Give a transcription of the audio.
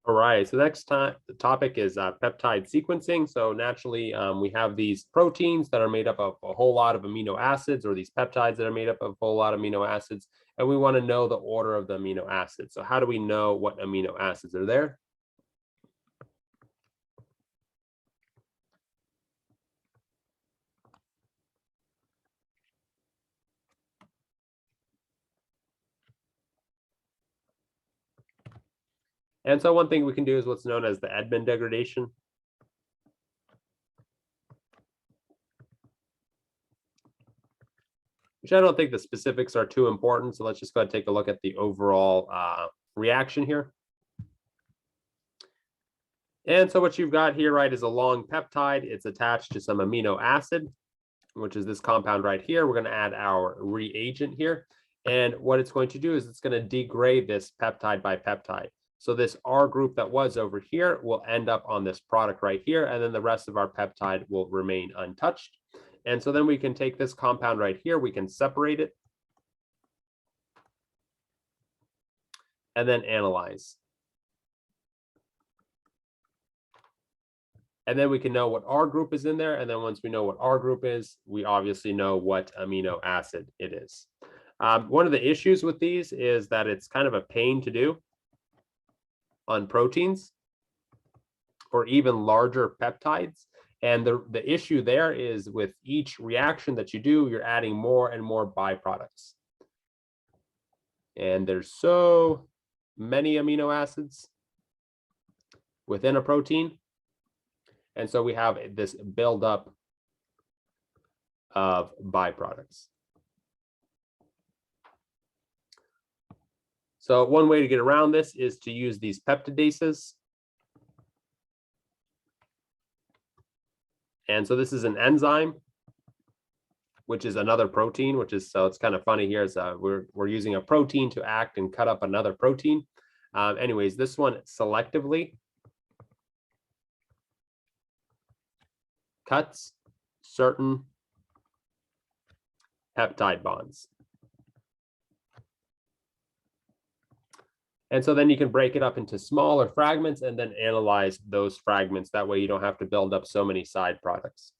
All right, so next time the topic is peptide sequencing. So naturally, we have these proteins that are made up of a whole lot of amino acids, or these peptides that are made up of a whole lot of amino acids, and we want to know the order of the amino acids. So how do we know what amino acids are there? And so one thing we can do is what's known as the Edmond degradation. Which I don't think the specifics are too important. So let's just go ahead and take a look at the overall reaction here. And so what you've got here, right, is a long peptide. It's attached to some amino acid, which is this compound right here. We're going to add our reagent here. And what it's going to do is it's going to degrade this peptide by peptide. So this R group that was over here will end up on this product right here. And then the rest of our peptide will remain untouched. And so then we can take this compound right here. We can separate it and then analyze. And then we can know what R group is in there. And then once we know what R group is, we obviously know what amino acid it is. One of the issues with these is that it's kind of a pain to do on proteins or even larger peptides. And the issue there is with each reaction that you do, you're adding more and more byproducts. And there's so many amino acids within a protein. And so we have this buildup of byproducts. So one way to get around this is to use these peptidases. And so this is an enzyme, which is another protein, so it's kind of funny here. We're using a protein to act and cut up another protein. Anyways, this one selectively cuts certain peptide bonds. And so then you can break it up into smaller fragments and then analyze those fragments. That way you don't have to build up so many side products.